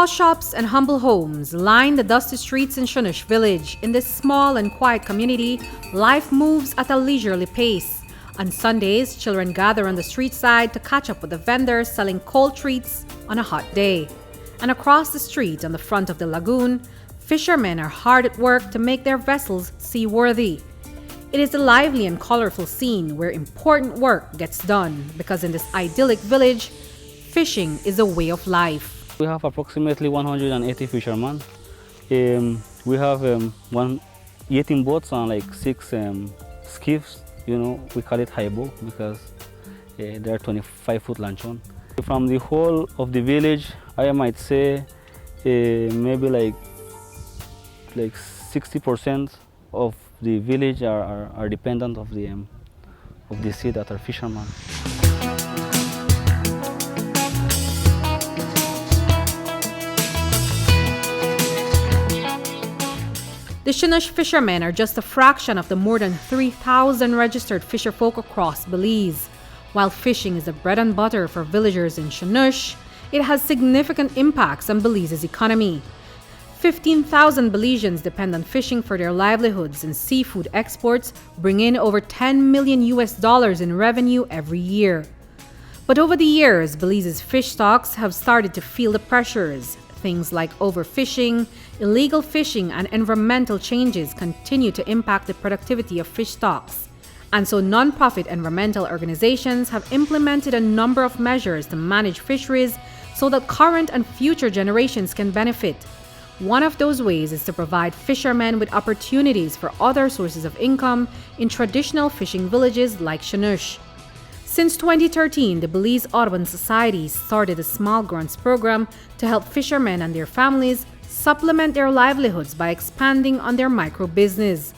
Small shops and humble homes line the dusty streets in Chunox village. In this small and quiet community, life moves at a leisurely pace. On Sundays, children gather on the street side to catch up with the vendors selling cold treats on a hot day. And across the street on the front of the lagoon, fishermen are hard at work to make their vessels seaworthy. It is a lively and colorful scene where important work gets done because in this idyllic village, fishing is a way of life. We have approximately 180 fishermen. We have 18 boats and like 6 skiffs. You know, we call it high boat because they're 25-foot lanchon. From the whole of the village, I might say maybe like 60% of the village are dependent of the sea that are fishermen. The Chunox fishermen are just a fraction of the more than 3,000 registered fisherfolk across Belize. While fishing is the bread and butter for villagers in Chunox, it has significant impacts on Belize's economy. 15,000 Belizeans depend on fishing for their livelihoods, and seafood exports bring in over $10 million in revenue every year. But over the years, Belize's fish stocks have started to feel the pressures. Things like overfishing, illegal fishing, and environmental changes continue to impact the productivity of fish stocks. And so non-profit environmental organizations have implemented a number of measures to manage fisheries so that current and future generations can benefit. One of those ways is to provide fishermen with opportunities for other sources of income in traditional fishing villages like Chunox. Since 2013, the Belize Audubon Society started a small grants program to help fishermen and their families supplement their livelihoods by expanding on their micro-business.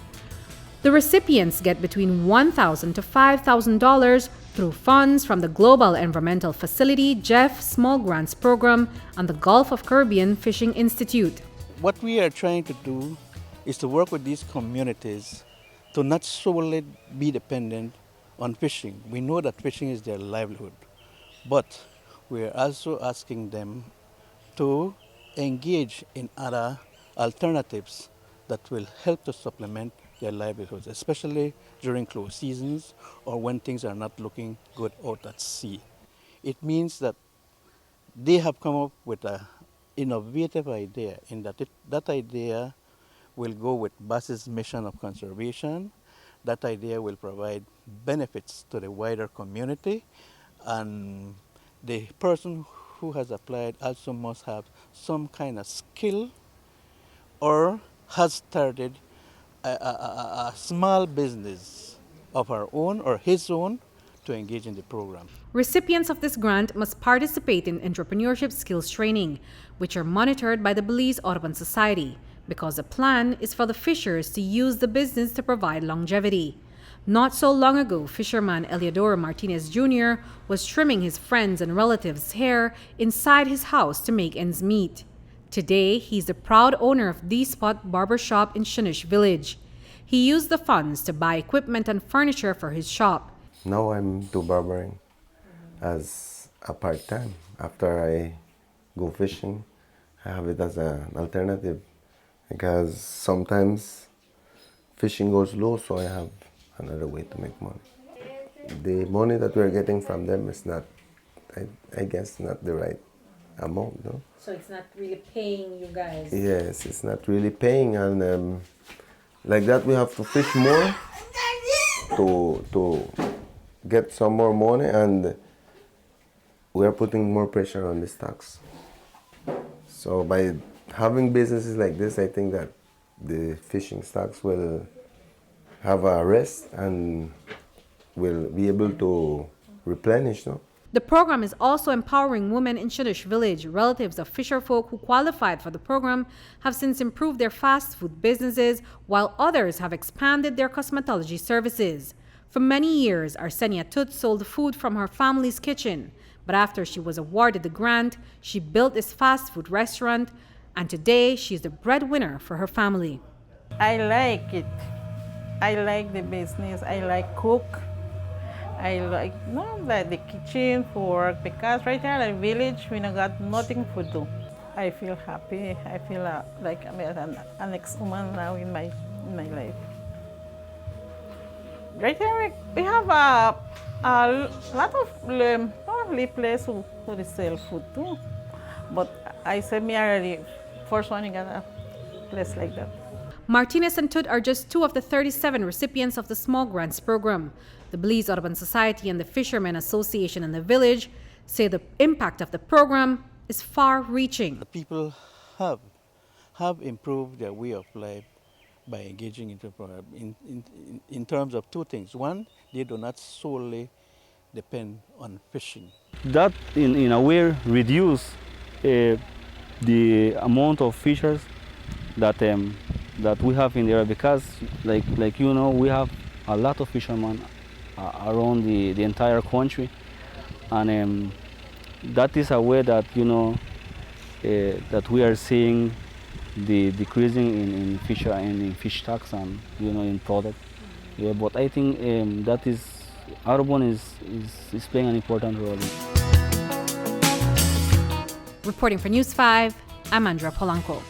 The recipients get between $1,000 to $5,000 through funds from the Global Environmental Facility GEF Small Grants Program and the Gulf of Caribbean Fishing Institute. What we are trying to do is to work with these communities to not solely be dependent on fishing. We know that fishing is their livelihood, but we are also asking them to engage in other alternatives that will help to supplement their livelihoods, especially during close seasons or when things are not looking good out at sea. It means that they have come up with an innovative idea in that that idea will go with BAS's mission of conservation. That idea will provide benefits to the wider community, and the person who has applied also must have some kind of skill or has started a small business of her own or his own to engage in the program. Recipients of this grant must participate in entrepreneurship skills training, which are monitored by the Belize Audubon Society, because the plan is for the fishers to use the business to provide longevity. Not so long ago, fisherman Eliodoro Martinez Jr. was trimming his friends' and relatives' hair inside his house to make ends meet. Today, he's the proud owner of The Spot Barbershop in Chunox village. He used the funds to buy equipment and furniture for his shop. Now I'm do barbering as a part-time. After I go fishing, I have it as an alternative because sometimes fishing goes low, so I have another way to make money. The money that we're getting from them is not, I guess, not the right amount, no? So it's not really paying you guys? Yes, it's not really paying, and like that we have to fish more to get some more money, and we are putting more pressure on the stocks. So by having businesses like this, I think that the fishing stocks will have a rest and will be able to replenish, no? The program is also empowering women in Chunox village. Relatives of fisherfolk who qualified for the program have since improved their fast food businesses, while others have expanded their cosmetology services. For many years, Arsenia Tut sold food from her family's kitchen, but after she was awarded the grant, she built this fast food restaurant, and today she's the breadwinner for her family. I like it. I like the business. I like cook. I like the kitchen for work because right here in the village we not got nothing to do. I feel happy. I feel like I'm an ex-woman now in my life. Right here we have a lot of lovely place who they sell food too. But I said me already first one in a place like that. Martinez and Tud are just two of the 37 recipients of the Small Grants Program. The Belize Audubon Society and the Fishermen Association in the village say the impact of the program is far-reaching. The people have improved their way of life by engaging into the program in terms of two things. One, they do not solely depend on fishing. That in a way reduce the amount of fishers that we have in the area, because like you know, we have a lot of fishermen around the entire country, and that is a way that, you know, that we are seeing the decreasing in fish stocks and, you know, in product. Yeah, but I think that is Audubon is playing an important role. Reporting for News 5, I'm Andrea Polanco.